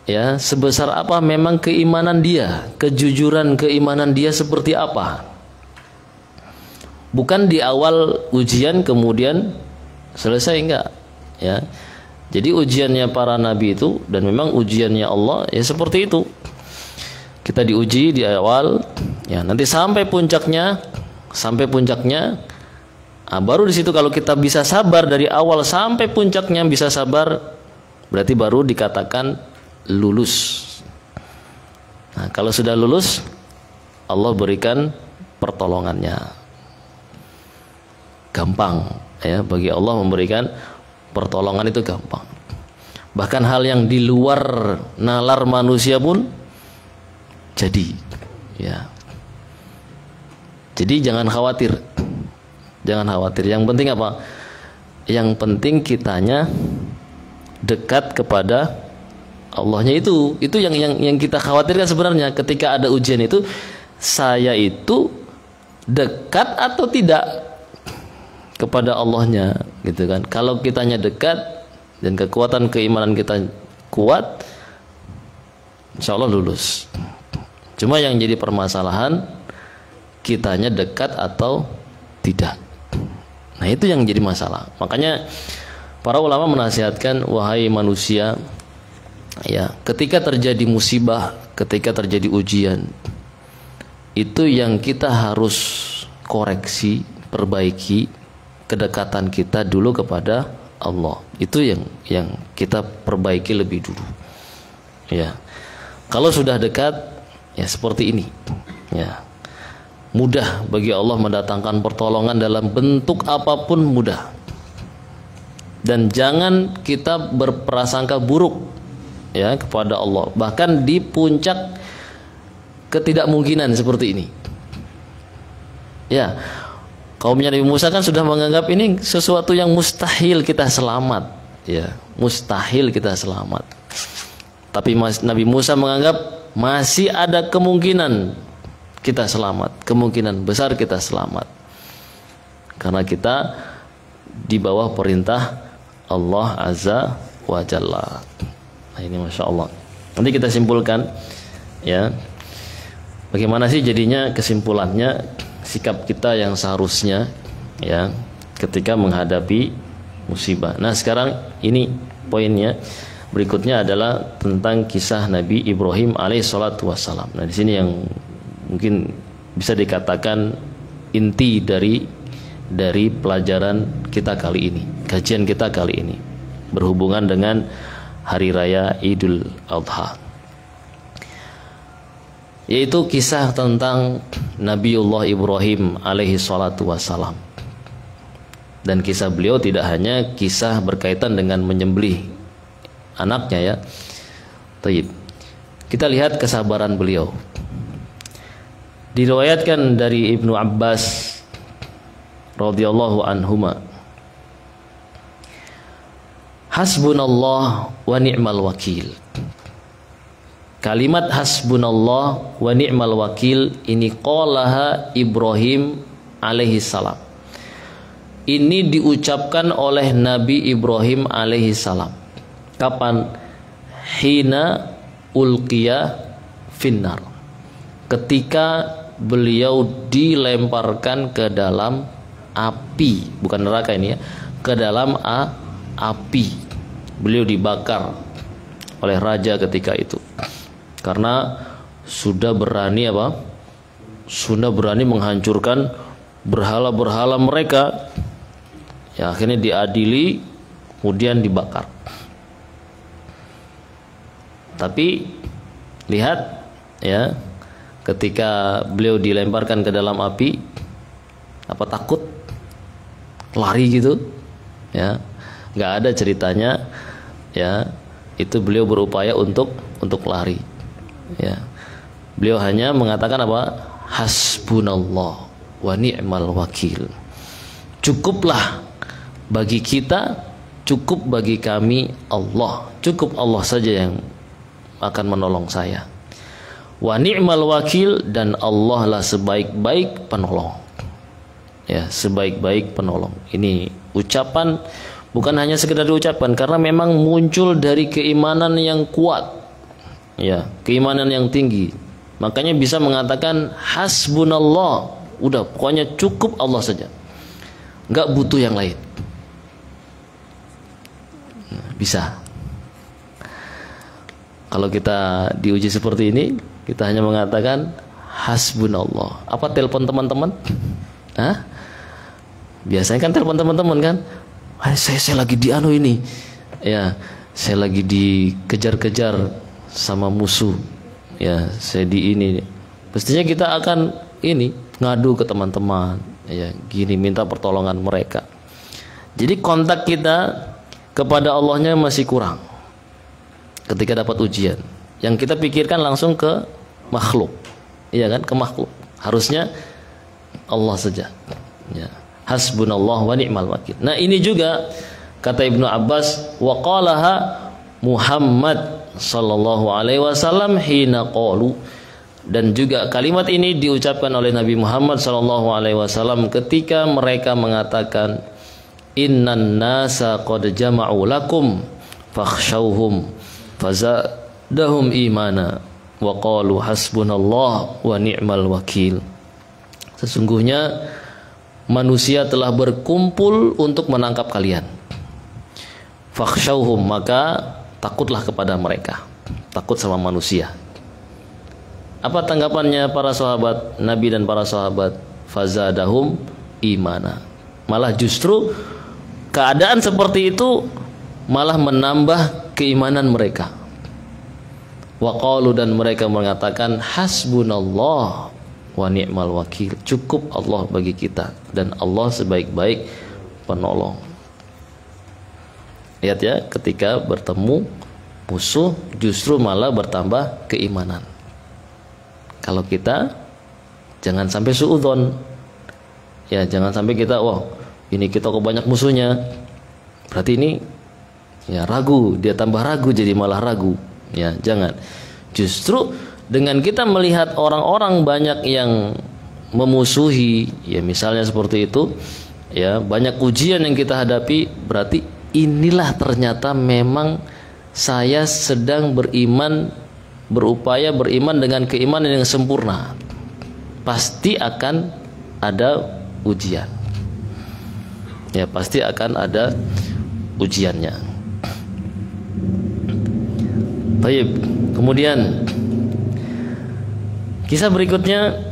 ya, sebesar apa memang keimanan dia, kejujuran keimanan dia seperti apa. Bukan di awal ujian kemudian selesai, enggak, ya. Jadi ujiannya para nabi itu, dan memang ujiannya Allah, ya, seperti itu. Kita diuji di awal, ya, nanti sampai puncaknya, baru di situ kalau kita bisa sabar dari awal sampai puncaknya, bisa sabar, berarti baru dikatakan lulus. Nah, kalau sudah lulus, Allah berikan pertolongannya. Gampang, ya, bagi Allah memberikan pertolongan itu gampang. Bahkan hal yang di luar nalar manusia pun jadi, ya. Jadi jangan khawatir. Jangan khawatir. Yang penting apa? Yang penting kitanya dekat kepada Allahnya itu. Itu yang kita khawatirkan sebenarnya. Ketika ada ujian itu, saya itu dekat atau tidak kepada Allahnya, gitu kan. Kalau kitanya dekat dan kekuatan keimanan kita kuat, insya Allah lulus. Cuma yang jadi permasalahan, kitanya dekat atau tidak. Nah, itu yang jadi masalah. Makanya Para ulama menasihatkan, wahai manusia, ya, ketika terjadi musibah, ketika terjadi ujian, itu yang kita harus koreksi, perbaiki kedekatan kita dulu kepada Allah. Itu yang kita perbaiki lebih dulu. Ya. Kalau sudah dekat, ya seperti ini. Ya. Mudah bagi Allah mendatangkan pertolongan dalam bentuk apapun, mudah. Dan jangan kita berprasangka buruk, ya, kepada Allah. Bahkan di puncak ketidakmungkinan seperti ini. Ya, kaumnya Nabi Musa kan sudah menganggap ini sesuatu yang mustahil kita selamat. Ya, mustahil kita selamat. Tapi Nabi Musa menganggap masih ada kemungkinan kita selamat. Kemungkinan besar kita selamat. Karena kita di bawah perintah Allah Azza wa Jalla. Nah, ini Masya Allah. Nanti kita simpulkan, ya, bagaimana sih jadinya kesimpulannya sikap kita yang seharusnya, ya, ketika menghadapi musibah. Nah, sekarang ini poinnya. Berikutnya adalah tentang kisah Nabi Ibrahim alaihissalatu wassalam. Nah, di sini yang mungkin bisa dikatakan inti dari pelajaran kita kali ini, kajian kita kali ini, berhubungan dengan Hari Raya Idul Adha, yaitu kisah tentang Nabiullah Ibrahim alaihi salatu wassalam. Dan kisah beliau tidak hanya kisah berkaitan dengan menyembelih anaknya, ya. Taib. Kita lihat kesabaran beliau. Diriwayatkan dari Ibnu Abbas radhiyallahu anhuma, hasbunallah wa ni'mal wakil. Kalimat hasbunallah wa ni'mal wakil ini qalaha Ibrahim alaihi salam. Ini diucapkan oleh Nabi Ibrahim alaihi salam. Kapan? Hina ulqiya finnar. Ketika beliau dilemparkan ke dalam api, bukan neraka ini, ya, ke dalam api. Beliau dibakar oleh raja ketika itu karena sudah berani menghancurkan berhala-berhala mereka. Ya, akhirnya diadili, kemudian dibakar. Tapi lihat, ya, ketika beliau dilemparkan ke dalam api, apa takut? Lari gitu, ya, nggak ada ceritanya, ya, itu beliau berupaya untuk lari, ya. Beliau hanya mengatakan apa? Hasbunallah wa ni'mal wakil. Cukuplah bagi kita, cukup bagi kami Allah, cukup Allah saja yang akan menolong saya. Wa ni'mal wakil, dan Allah lah sebaik-baik penolong. Ya, sebaik-baik penolong. Ini ucapan bukan hanya sekedar diucapkan, karena memang muncul dari keimanan yang kuat, ya, keimanan yang tinggi. Makanya bisa mengatakan hasbunallah, udah pokoknya cukup Allah saja, nggak butuh yang lain. Nah, bisa. Kalau kita diuji seperti ini, kita hanya mengatakan hasbunallah. Apa telepon teman-teman? Hah? Biasanya kan telepon teman-teman kan, saya lagi di ini, ya, saya lagi dikejar-kejar sama musuh, ya, saya di ini. Pastinya kita akan ngadu ke teman-teman, ya, gini, minta pertolongan mereka. Jadi kontak kita kepada Allahnya masih kurang ketika dapat ujian. Yang kita pikirkan langsung ke makhluk, iya kan, ke makhluk. Harusnya Allah saja, ya. Hasbunallah wa ni'mal wakil. Nah, ini juga kata Ibnu Abbas, wa qalaha Muhammad sallallahu alaihi wasallam hina qalu, dan juga kalimat ini diucapkan oleh Nabi Muhammad sallallahu alaihi wasallam ketika mereka mengatakan innan nasa qad jama'u lakum fakhshawhum fazadahum imana wa qalu hasbunallah wa ni'mal wakil. Sesungguhnya manusia telah berkumpul untuk menangkap kalian. fakhshawhum, maka takutlah kepada mereka, takut sama manusia. Apa tanggapannya para sahabat Nabi dan para sahabat? Fazadahum imana. Malah justru keadaan seperti itu malah menambah keimanan mereka. Wa qalu, dan mereka mengatakan hasbunallah wa ni'mal wakil. Cukup Allah bagi kita dan Allah sebaik-baik penolong. Lihat ya, ketika bertemu musuh justru malah bertambah keimanan. Kalau kita jangan sampai suudzon. Ya, jangan sampai kita ini kita kok banyak musuhnya. Berarti ini ya ragu, dia tambah ragu jadi malah ragu. Ya, jangan. Justru dengan kita melihat orang-orang banyak yang memusuhi, ya misalnya seperti itu, ya banyak ujian yang kita hadapi, berarti inilah ternyata memang saya sedang berupaya beriman dengan keimanan yang sempurna. Pasti akan ada ujian. Ya, pasti akan ada ujiannya. Baik, kemudian kisah berikutnya,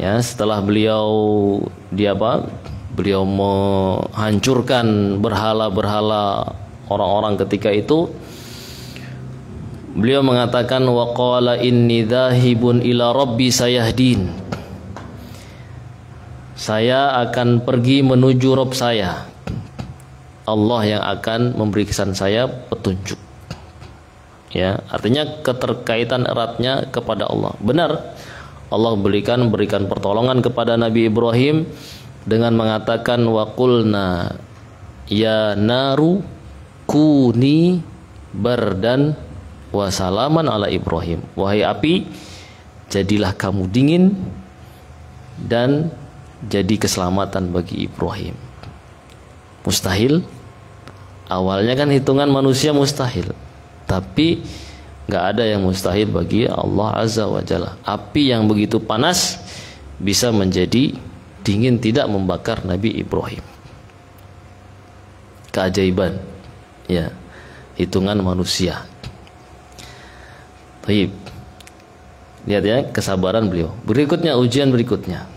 ya setelah beliau beliau menghancurkan berhala-berhala orang-orang ketika itu, beliau mengatakan wa qala inni dzahibun ila rabbi sayahdin. Saya akan pergi menuju Rabb saya. Allah yang akan memberikan saya petunjuk. Ya, artinya keterkaitan eratnya kepada Allah. Benar, Allah berikan pertolongan kepada Nabi Ibrahim dengan mengatakan wa qulna ya naru kuni bardan wa salaman ala Ibrahim. Wahai api, jadilah kamu dingin dan jadi keselamatan bagi Ibrahim. Mustahil. Awalnya kan hitungan manusia mustahil, tapi nggak ada yang mustahil bagi Allah Azza wa Jalla. Api yang begitu panas bisa menjadi dingin, tidak membakar Nabi Ibrahim. Keajaiban, ya, hitungan manusia. Baik, lihat ya kesabaran beliau. Berikutnya ujian berikutnya.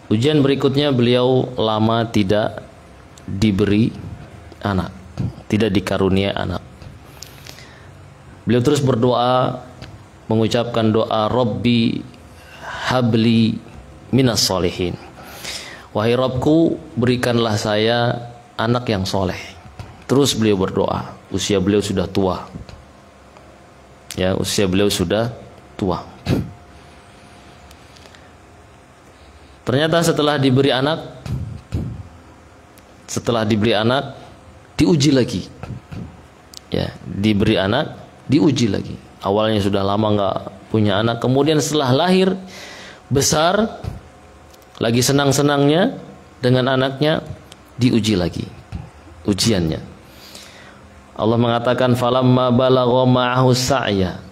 Ujian berikutnya beliau lama tidak diberi anak, tidak dikarunia anak. Beliau terus berdoa, mengucapkan doa Rabbi habli minas solihin. Wahai Rabbku, berikanlah saya anak yang soleh. Terus beliau berdoa. Usia beliau sudah tua. Ya, usia beliau sudah tua. Ternyata setelah diberi anak, diuji lagi. Ya, diberi anak, diuji lagi. Awalnya sudah lama nggak punya anak, kemudian setelah lahir besar, lagi senang-senangnya dengan anaknya, diuji lagi ujiannya. Allah mengatakan falamma balagha ma'ahu sa'ya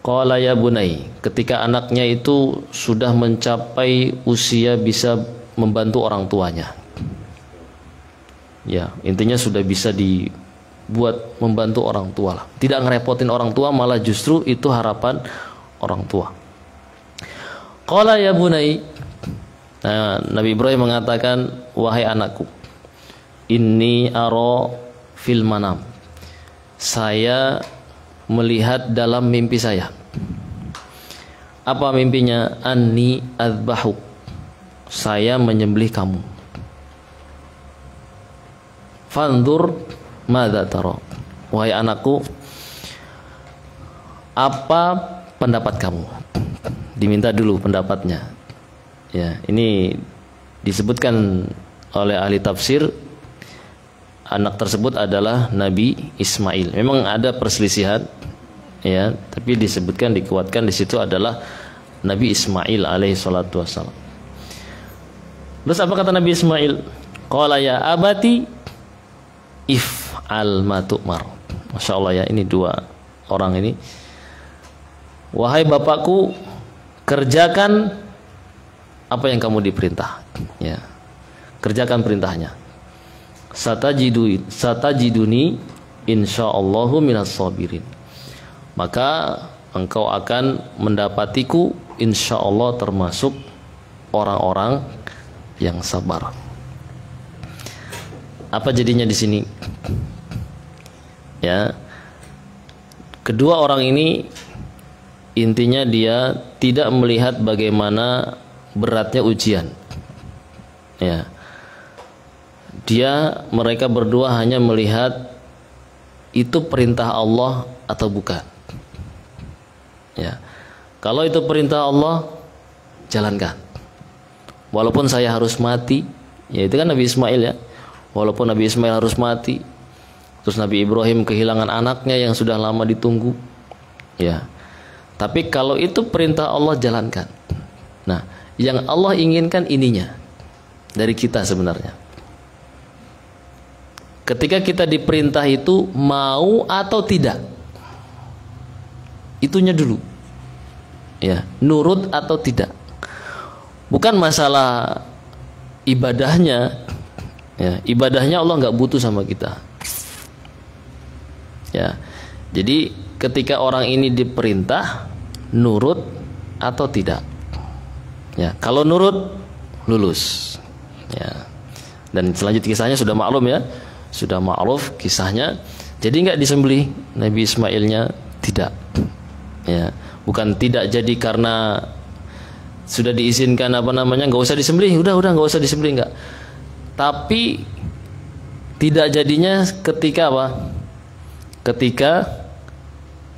qala ya bunai, ketika anaknya itu sudah mencapai usia bisa membantu orang tuanya. Ya, intinya sudah bisa dibuat membantu orang tua lah. Tidak ngerepotin orang tua, malah justru itu harapan orang tua. Qala ya bunai. Nah, Nabi Ibrahim mengatakan, wahai anakku, inni ara fil manam. Saya melihat dalam mimpi saya. Apa mimpinya? Anni adzbahuk. Saya menyembelih kamu. Fanzur madza tara. Wahai anakku, apa pendapat kamu? Diminta dulu pendapatnya. Ya, ini disebutkan oleh ahli tafsir, anak tersebut adalah Nabi Ismail. Memang ada perselisihan, ya, tapi disebutkan, dikuatkan di situ adalah Nabi Ismail alaihi salatu wassalam. Terus apa kata Nabi Ismail? Qala ya abati if'al ma tu'mar. Masya Allah ya, ini dua orang ini. Wahai bapakku, kerjakan apa yang kamu diperintah. Ya, kerjakan perintahnya. satajiduni insyaallahu minas sabirin. Maka engkau akan mendapatiku insyaallah termasuk orang-orang yang sabar. Apa jadinya di sini? Ya. Kedua orang ini intinya dia tidak melihat bagaimana beratnya ujian. Ya. Mereka berdua hanya melihat itu perintah Allah atau bukan. Ya. Kalau itu perintah Allah, jalankan. Walaupun saya harus mati, ya itu kan Nabi Ismail ya. Walaupun Nabi Ismail harus mati, terus Nabi Ibrahim kehilangan anaknya yang sudah lama ditunggu, ya. Tapi kalau itu perintah Allah, jalankan. Nah, yang Allah inginkan ininya dari kita sebenarnya. Ketika kita diperintah itu mau atau tidak, itunya dulu, ya, nurut atau tidak. Bukan masalah ibadahnya, ya, ibadahnya Allah nggak butuh sama kita. Ya, jadi ketika orang ini diperintah, nurut atau tidak. Ya, kalau nurut, lulus. Ya, dan selanjutnya kisahnya sudah maklum ya, sudah ma'ruf kisahnya. Jadi nggak disembelih Nabi Ismailnya, tidak. Ya, bukan tidak jadi karena sudah diizinkan nggak usah disembelih, udah nggak usah disembelih, nggak. Tapi tidak jadinya ketika apa? Ketika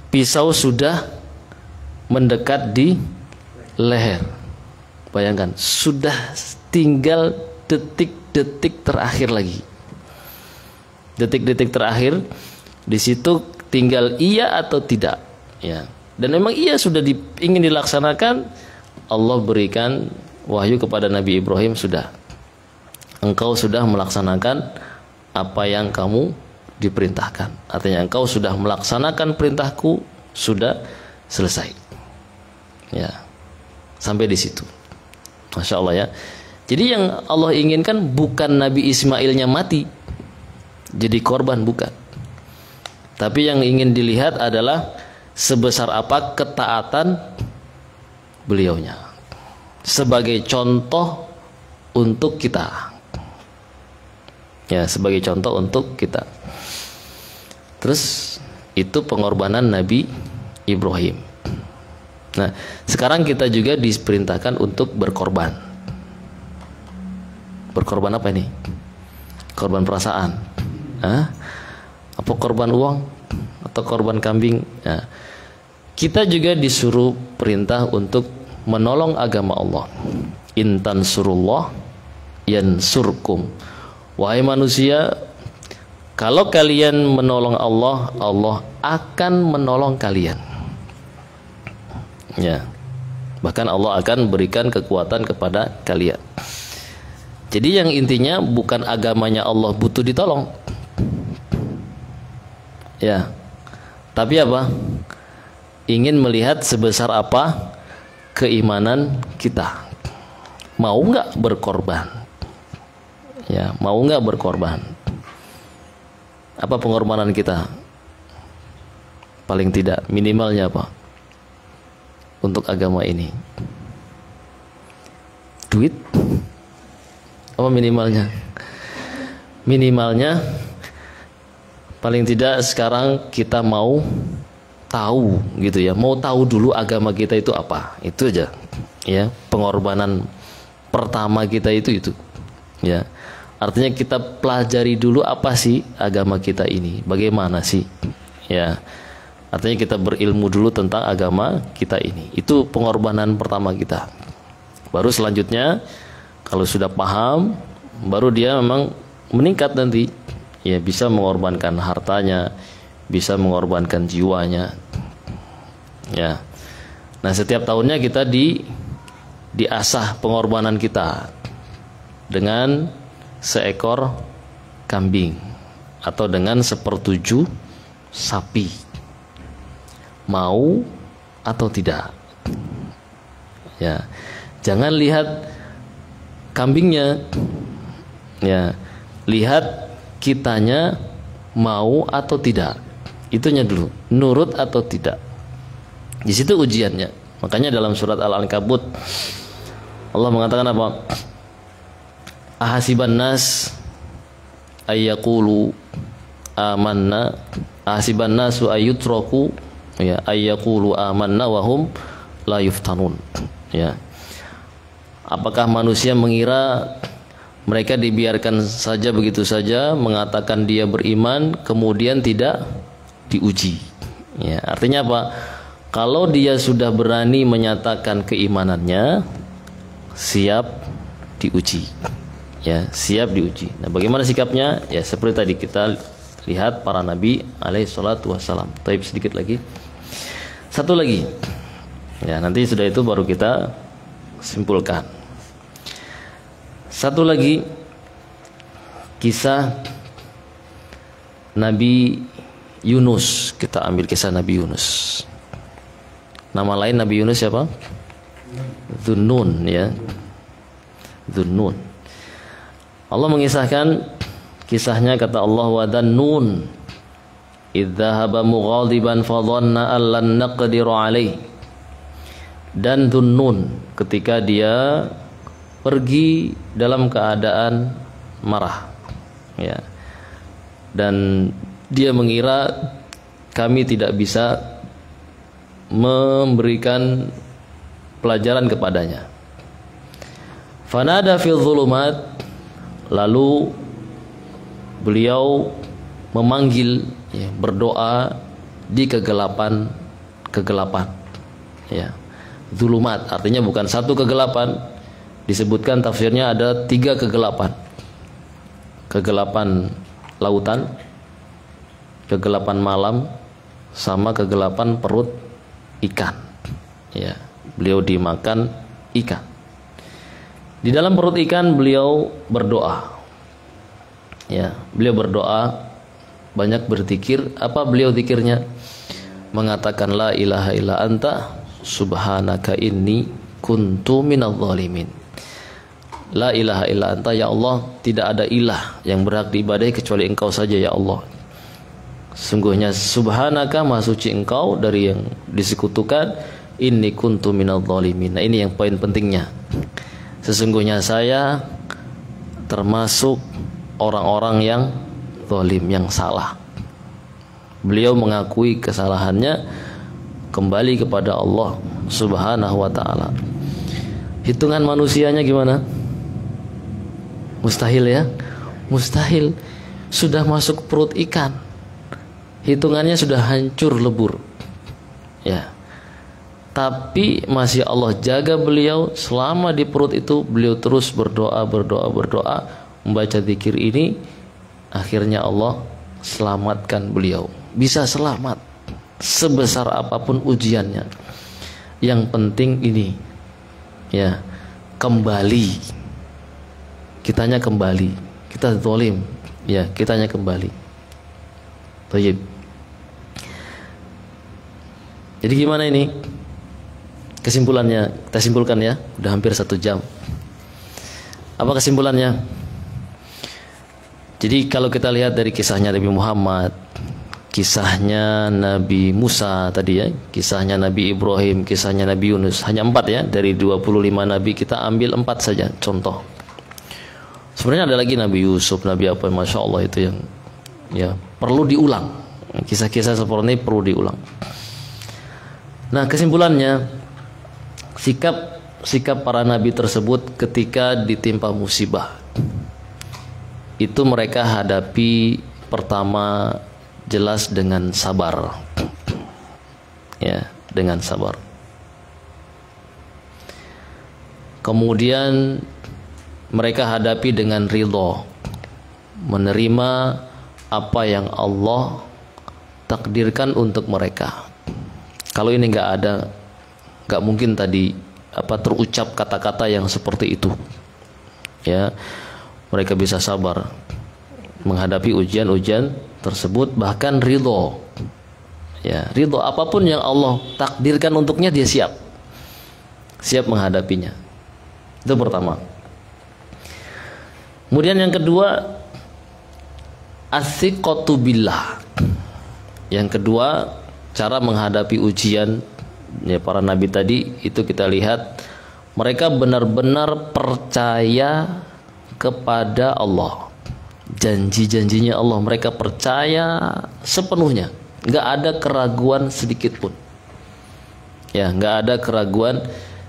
pisau sudah mendekat di leher. Bayangkan, sudah tinggal detik-detik terakhir lagi. Detik-detik terakhir, di situ tinggal iya atau tidak, ya. Dan memang iya sudah ingin dilaksanakan, Allah berikan wahyu kepada Nabi Ibrahim, sudah. Engkau sudah melaksanakan apa yang kamu diperintahkan. Artinya engkau sudah melaksanakan perintahku, sudah selesai. Ya, sampai di situ. Masya Allah ya. Jadi yang Allah inginkan bukan Nabi Ismailnya mati jadi korban, bukan. Tapi yang ingin dilihat adalah sebesar apa ketaatan beliaunya sebagai contoh untuk kita. Ya, sebagai contoh untuk kita. Terus itu pengorbanan Nabi Ibrahim. Nah, sekarang kita juga diperintahkan untuk berkorban. Berkorban apa ini? Korban perasaan. Apa korban uang atau korban kambing? Nah, kita juga disuruh perintah untuk menolong agama Allah. In tansurullah yansurkum. Wahai manusia, kalau kalian menolong Allah, Allah akan menolong kalian. Ya. Bahkan Allah akan berikan kekuatan kepada kalian. Jadi yang intinya bukan agamanya Allah butuh ditolong. Ya. Tapi apa? Ingin melihat sebesar apa keimanan kita. Mau nggak berkorban? Ya, mau nggak berkorban? Apa pengorbanan kita? Paling tidak minimalnya apa? Untuk agama ini. Duit? Apa minimalnya? Minimalnya paling tidak sekarang kita mau tahu gitu ya. Mau tahu dulu agama kita itu apa. Itu aja. Ya, pengorbanan pertama kita itu. Ya. Artinya kita pelajari dulu apa sih agama kita ini, bagaimana sih, ya. Artinya kita berilmu dulu tentang agama kita ini. Itu pengorbanan pertama kita. Baru selanjutnya, kalau sudah paham, baru dia memang meningkat nanti, ya, bisa mengorbankan hartanya, bisa mengorbankan jiwanya, ya. Nah, setiap tahunnya kita diasah pengorbanan kita dengan seekor kambing atau dengan 1/7 sapi. Mau atau tidak? Ya. Jangan lihat kambingnya. Ya. Lihat kitanya mau atau tidak. Itunya dulu, nurut atau tidak. Di situ ujiannya. Makanya dalam surat Al-Ankabut Allah mengatakan apa? Ahasiban nas ayyaqulu amanna, ahasiban nasu ayyutraku ya ayyaqulu amanna wa hum la yuftanun. Ya. Apakah manusia mengira mereka dibiarkan saja begitu saja mengatakan dia beriman kemudian tidak diuji? Ya, artinya apa? Kalau dia sudah berani menyatakan keimanannya, siap diuji. Ya, siap diuji. Nah, bagaimana sikapnya? Ya, seperti tadi kita lihat para nabi alaihi salatu wassalam. Taib sedikit lagi. Satu lagi. Ya, nanti sudah itu baru kita simpulkan. Satu lagi kisah Nabi Yunus. Kita ambil kisah Nabi Yunus. Nama lain Nabi Yunus siapa? Dhunnun, ya. Dhunnun. Allah mengisahkan kisahnya, kata Allah, wa dhannun idz dhahaba mughadiban fa dhanna an lan naqdiru alaihi. Dan Dhunnun ketika dia pergi dalam keadaan marah, ya, dan dia mengira kami tidak bisa memberikan pelajaran kepadanya. Fanada fil dhulumat, lalu beliau memanggil, ya, berdoa di kegelapan, ya. Dhulumat artinya bukan satu kegelapan, disebutkan tafsirnya ada 3 kegelapan. Kegelapan lautan, kegelapan malam, sama kegelapan perut ikan. Ya, beliau dimakan ikan. Di dalam perut ikan beliau berdoa. Ya, beliau berdoa, banyak berzikir. Apa beliau zikirnya? Mengatakan la ilaha illa anta subhanaka inni kuntu minadh dhalimin. La ilaha illa anta, ya Allah, tidak ada ilah yang berhak diibadahi kecuali Engkau saja, ya Allah. Sungguhnya subhanaka, maha suci Engkau dari yang disekutukan, inni kuntu minadh dhalimin. Nah, ini yang poin pentingnya. Sesungguhnya saya termasuk orang-orang yang zalim, yang salah. Beliau mengakui kesalahannya, kembali kepada Allah Subhanahu wa ta'ala. Hitungan manusianya gimana? Mustahil, ya? Mustahil. Sudah masuk perut ikan, hitungannya sudah hancur lebur, ya. Tapi masih Allah jaga beliau selama di perut itu. Beliau terus berdoa, membaca zikir ini. Akhirnya Allah selamatkan beliau. Bisa selamat sebesar apapun ujiannya. Yang penting ini, ya, kembali. Kitanya kembali. Kita zalim, ya, kitanya kembali. Baik. Jadi gimana ini? Kesimpulannya kita simpulkan, ya. Udah hampir 1 jam. Apa kesimpulannya? Jadi kalau kita lihat dari kisahnya Nabi Muhammad, kisahnya Nabi Musa tadi, ya, kisahnya Nabi Ibrahim, kisahnya Nabi Yunus, hanya 4, ya, dari 25 Nabi kita ambil 4 saja contoh. Sebenarnya ada lagi Nabi Yusuf, Nabi apa, Masya Allah, itu yang, ya, perlu diulang. Kisah-kisah seperti ini perlu diulang. Nah, kesimpulannya, sikap para Nabi tersebut ketika ditimpa musibah, itu mereka hadapi pertama jelas dengan sabar, ya, dengan sabar. Kemudian mereka hadapi dengan ridho, menerima apa yang Allah takdirkan untuk mereka. Kalau ini nggak ada, nggak mungkin tadi terucap kata-kata yang seperti itu, ya. Mereka bisa sabar menghadapi ujian-ujian tersebut, bahkan ridho, ya, ridho apapun yang Allah takdirkan untuknya, dia siap menghadapinya. Itu pertama. Kemudian yang kedua, As-siqatu billah. Yang kedua, cara menghadapi ujian ya para nabi tadi itu kita lihat mereka benar-benar percaya kepada Allah. Janji-janjinya Allah mereka percaya sepenuhnya. Nggak ada keraguan sedikit pun. Ya, nggak ada keraguan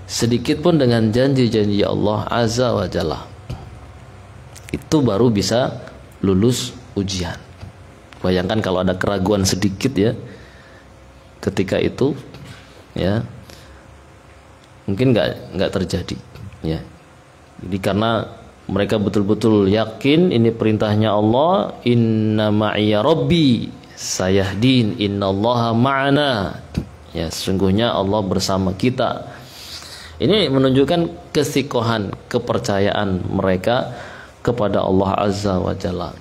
sedikit pun dengan janji-janji Allah Azza wa Jalla. Itu baru bisa lulus ujian. Bayangkan kalau ada keraguan sedikit ya ketika itu ya mungkin nggak terjadi ya. Jadi karena mereka betul-betul yakin ini perintahnya Allah, inna ma'iya rabbi sayahdin, innallaha ma'ana. Ya, sesungguhnya Allah bersama kita. Ini menunjukkan kesikohan, kepercayaan mereka kepada Allah Azza wa Jalla.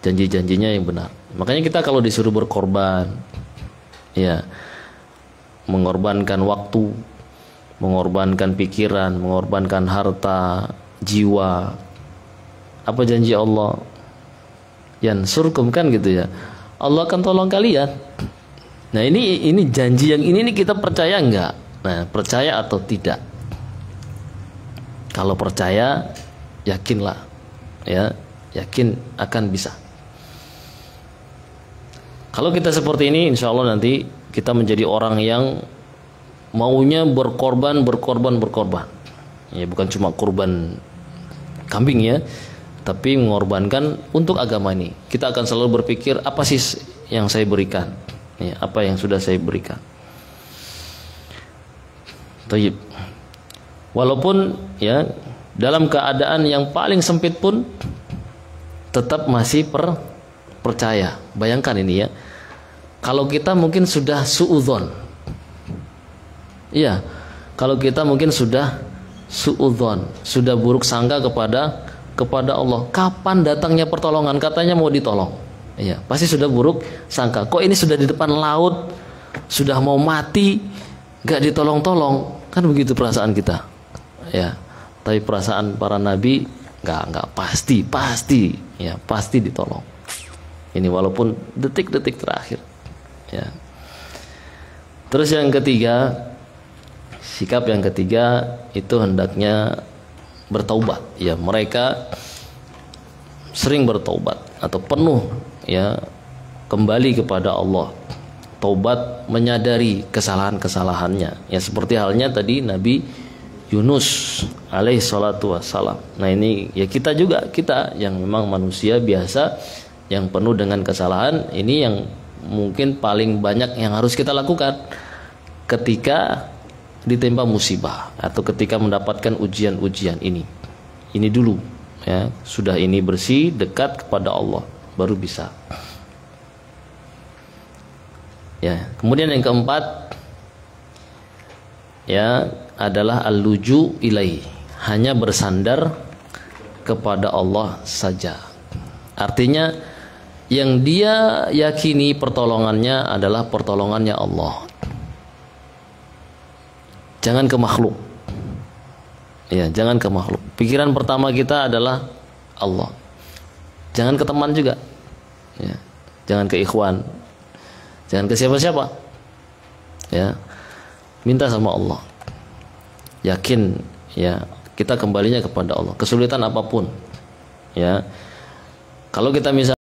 Janji-janjinya yang benar. Makanya kita kalau disuruh berkorban, ya, mengorbankan waktu, mengorbankan pikiran, mengorbankan harta, jiwa. Apa janji Allah? Yansurkum kan gitu ya. Allah akan tolong kalian. Nah, ini janji yang ini kita percaya enggak? Nah, percaya atau tidak? Kalau percaya, yakinlah. Ya, yakin akan bisa. Kalau kita seperti ini, insya Allah nanti kita menjadi orang yang maunya berkorban. Ya, bukan cuma korban kambing ya, tapi mengorbankan untuk agama ini. Kita akan selalu berpikir apa sih yang saya berikan, ya, apa yang sudah saya berikan. Tayyib. Walaupun ya dalam keadaan yang paling sempit pun tetap masih percaya. Bayangkan ini ya, kalau kita mungkin sudah suudzon, iya, kalau kita mungkin sudah suudzon, sudah buruk sangka kepada Allah. Kapan datangnya pertolongan? Katanya mau ditolong, iya, pasti sudah buruk sangka. Kok ini sudah di depan laut, sudah mau mati, gak ditolong-tolong? Kan begitu perasaan kita, ya. Tapi perasaan para nabi nggak pasti, ya, pasti ditolong. Ini walaupun detik-detik terakhir, ya. Terus yang ketiga, sikap yang ketiga itu hendaknya bertaubat. Ya, mereka sering bertaubat atau penuh ya kembali kepada Allah. Taubat menyadari kesalahan-kesalahannya. Ya, seperti halnya tadi Nabi Yunus alaihi salatu wassalam. Nah, ini ya kita juga, kita yang memang manusia biasa yang penuh dengan kesalahan, ini yang mungkin paling banyak yang harus kita lakukan ketika ditimpa musibah atau ketika mendapatkan ujian-ujian ini. Ini dulu ya, sudah ini bersih, dekat kepada Allah, baru bisa. Ya, kemudian yang keempat ya adalah al-luju ilaihi, hanya bersandar kepada Allah saja. Artinya yang dia yakini pertolongannya adalah pertolongannya Allah. Jangan ke makhluk. Ya, jangan ke makhluk. Pikiran pertama kita adalah Allah. Jangan ke teman juga. Ya, jangan ke ikhwan. Jangan ke siapa-siapa. Ya. Minta sama Allah. Yakin ya, kita kembalinya kepada Allah. Kesulitan apapun. Ya. Kalau kita misalnya